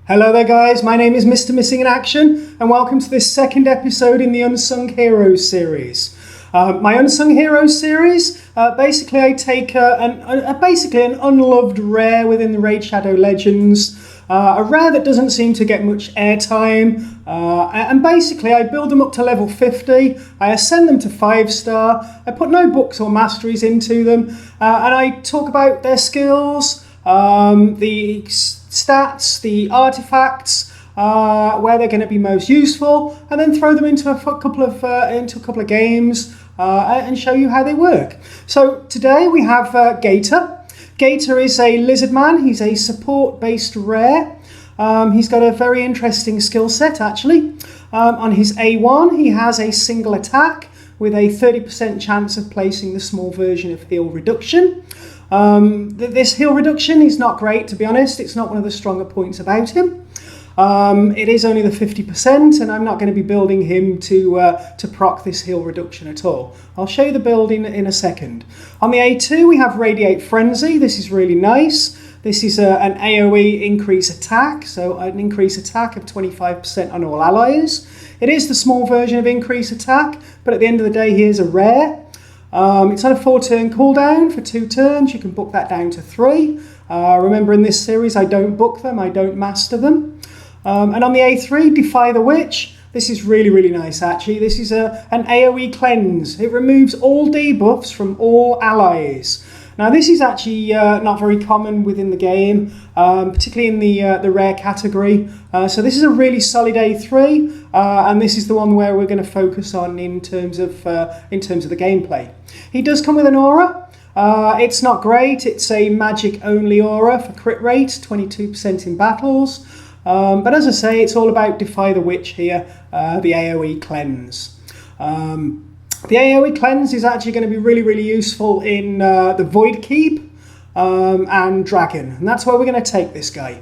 Hello there guys, my name is Mr. Missing in Action and welcome to this second episode in the Unsung Heroes series. My Unsung Heroes series, basically I take basically an unloved rare within the Raid Shadow Legends, a rare that doesn't seem to get much airtime, and basically I build them up to level 50, I ascend them to 5-star, I put no books or masteries into them, and I talk about their skills, the stats, the artifacts, where they're going to be most useful, and then throw them into a couple of games and show you how they work. So today we have Gator. Gator is a lizard man. He's a support-based rare. He's got a very interesting skill set actually. On his A1, he has a single attack with a 30% chance of placing the small version of heal reduction. This heal reduction is not great, to be honest. It's not one of the stronger points about him. It is only the 50%, and I'm not going to be building him to proc this heal reduction at all. I'll show you the build in a second. On the A2, we have Radiate Frenzy. This is really nice. This is an AoE increase attack, so an increase attack of 25% on all allies. It is the small version of increase attack, but at the end of the day, here's a rare. It's on a 4-turn cooldown for 2 turns. You can book that down to 3. Remember, in this series, I don't book them. I don't master them. And on the A3, Defy the Witch. This is really, really nice, actually. This is an AoE cleanse. It removes all debuffs from all allies. Now, this is actually not very common within the game, particularly in the rare category. So this is a really solid A3, and this is the one where we're going to focus on in terms of the gameplay. He does come with an aura. It's not great. It's a magic-only aura for crit rate, 22% in battles. But as I say, it's all about Defy the Witch here, the AoE cleanse. The AoE cleanse is actually going to be really, really useful in the Void Keep and Dragon. And that's where we're going to take this guy.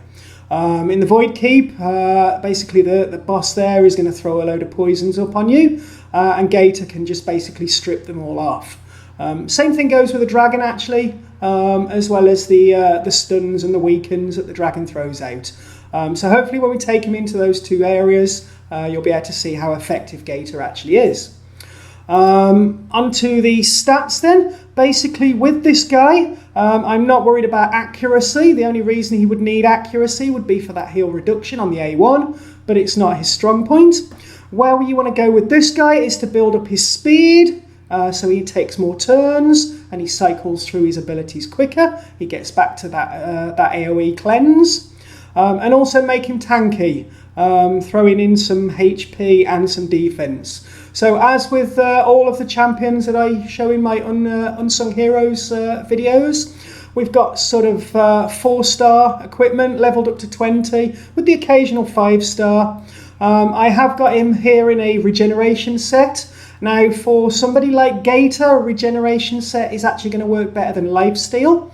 In the Void Keep, basically the boss there is going to throw a load of poisons up on you, and Gator can just basically strip them all off. Same thing goes with the Dragon actually, as well as the stuns and the weakens that the Dragon throws out. So hopefully when we take him into those two areas, you'll be able to see how effective Gator actually is. Onto the stats then. Basically with this guy, I'm not worried about accuracy. The only reason he would need accuracy would be for that heal reduction on the A1, but it's not his strong point. Where you want to go with this guy is to build up his speed, so he takes more turns and he cycles through his abilities quicker. He gets back to that AoE cleanse. And also make him tanky, throwing in some HP and some defense. So as with all of the champions that I show in my Unsung Heroes videos, we've got sort of 4-star equipment leveled up to 20 with the occasional 5-star. I have got him here in a regeneration set. Now for somebody like Gator, a regeneration set is actually going to work better than lifesteal.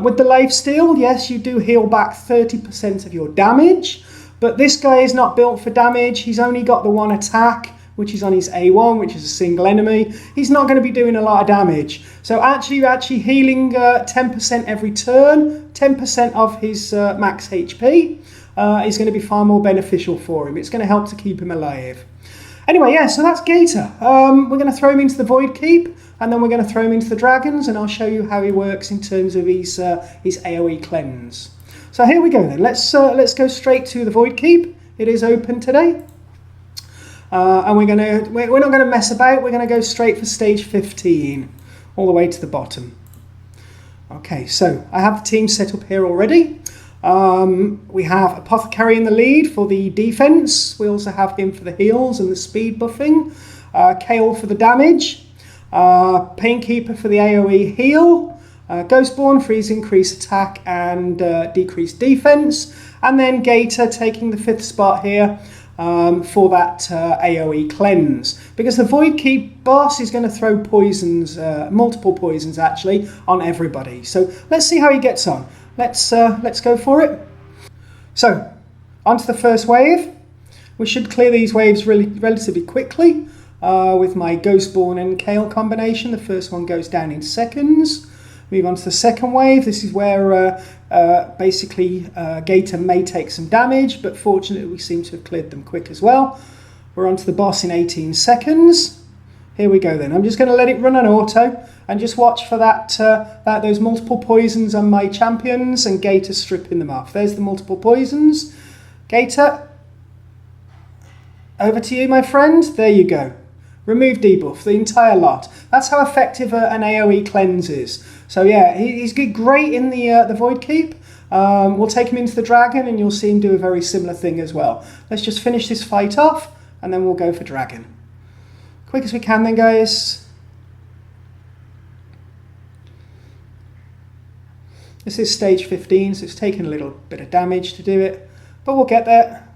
With the lifesteal, yes, you do heal back 30% of your damage, but this guy is not built for damage. He's only got the 1 attack, which is on his A1, which is a single enemy. He's not going to be doing a lot of damage. So actually, you're actually healing 10% every turn, 10% of his max HP is going to be far more beneficial for him. It's going to help to keep him alive. Anyway, yeah, so that's Gator. We're going to throw him into the Void Keep, and then we're going to throw him into the Dragons, and I'll show you how he works in terms of his AoE cleanse. So here we go then. Let's go straight to the Void Keep. It is open today, and we're not going to mess about. We're going to go straight for stage 15, all the way to the bottom. Okay, so I have the team set up here already. We have Apothecary in the lead for the defense. We also have him for the heals and the speed buffing. Kale for the damage. Painkeeper for the AoE heal. Ghostborn for his increased attack and decreased defense. And then Gator taking the 5th spot here for that AoE cleanse. Because the Void Keep boss is going to throw poisons, multiple poisons actually, on everybody. So let's see how he gets on. Let's go for it. So, onto the first wave. We should clear these waves relatively quickly with my Ghostborn and Kale combination. The first one goes down in seconds. Move on to the second wave. This is where basically Gator may take some damage, but fortunately we seem to have cleared them quick as well. We're on to the boss in 18 seconds. Here we go then. I'm just going to let it run on auto and just watch for those multiple poisons on my champions and Gator stripping them off. There's the multiple poisons. Gator, over to you, my friend. There you go. Remove debuff, the entire lot. That's how effective an AoE cleanse is. So yeah, he's great in the Void Keep. We'll take him into the Dragon and you'll see him do a very similar thing as well. Let's just finish this fight off and then we'll go for Dragon. Quick as we can then, guys. This is stage 15, so it's taken a little bit of damage to do it, but we'll get there.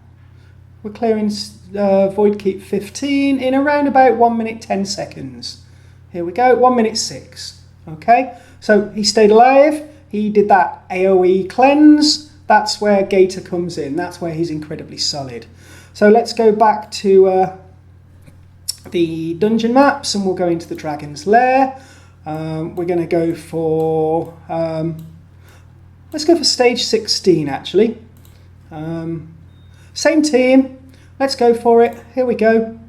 We're clearing Void Keep 15 in around about 1 minute 10 seconds. Here we go, 1 minute 6. Okay, so he stayed alive, he did that AoE cleanse, that's where Gator comes in, that's where he's incredibly solid. So let's go back to the dungeon maps and we'll go into the Dragon's Lair. We're going to go for, let's go for stage 16 actually. Same team, let's go for it, here we go.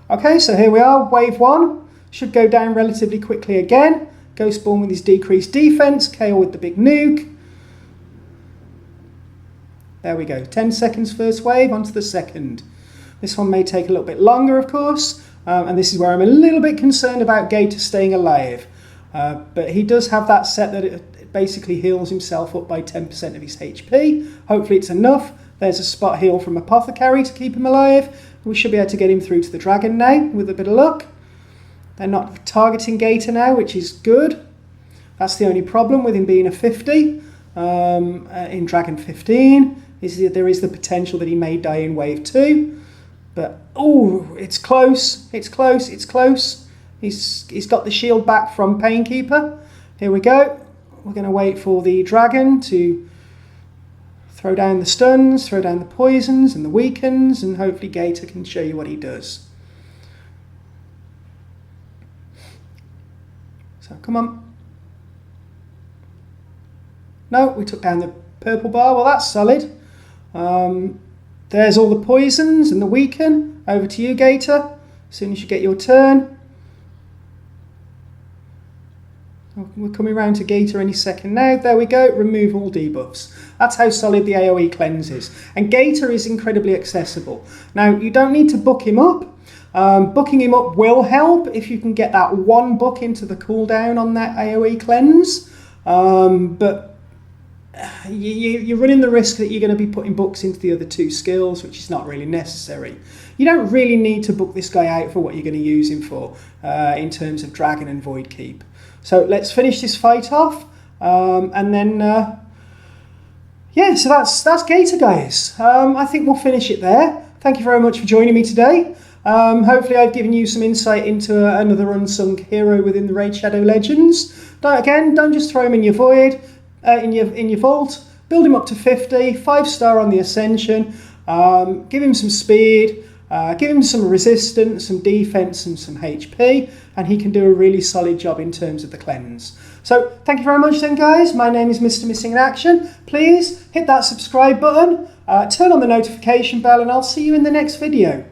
Okay, so here we are, wave 1, should go down relatively quickly again. Ghostborn with his decreased defense, Kale with the big nuke. There we go, 10 seconds first wave, onto the second. This one may take a little bit longer, of course, and this is where I'm a little bit concerned about Gator staying alive. But he does have that set that it basically heals himself up by 10% of his HP. Hopefully it's enough. There's a spot heal from Apothecary to keep him alive. We should be able to get him through to the Dragon now, with a bit of luck. They're not targeting Gator now, which is good. That's the only problem with him being a 50 in Dragon 15, is that there is the potential that he may die in wave 2. But, oh, it's close, it's close, it's close. He's got the shield back from Painkeeper. Here we go. We're going to wait for the Dragon to throw down the stuns, throw down the poisons and the weakens, and hopefully Gator can show you what he does. So, come on. No, we took down the purple bar. Well, that's solid. There's all the poisons and the weaken. Over to you, Gator. As soon as you get your turn. We're coming around to Gator any second now. There we go. Remove all debuffs. That's how solid the AoE cleanse is. And Gator is incredibly accessible. Now, you don't need to book him up. Booking him up will help if you can get that one book into the cooldown on that AoE cleanse. But you're running the risk that you're going to be putting books into the other two skills, which is not really necessary. You don't really need to book this guy out for what you're going to use him for in terms of Dragon and Void Keep. So let's finish this fight off, and then yeah, so that's Gator, guys. I think we'll finish it there. Thank you very much for joining me today. Hopefully I've given you some insight into another unsung hero within the Raid Shadow Legends. Don't just throw him in your void, in your vault. Build him up to 50, 5-star on the Ascension. Give him some speed. Give him some resistance, some defense, and some HP, and he can do a really solid job in terms of the cleanse. So thank you very much then, guys. My name is Mr. Missing in Action. Please hit that subscribe button, turn on the notification bell, and I'll see you in the next video.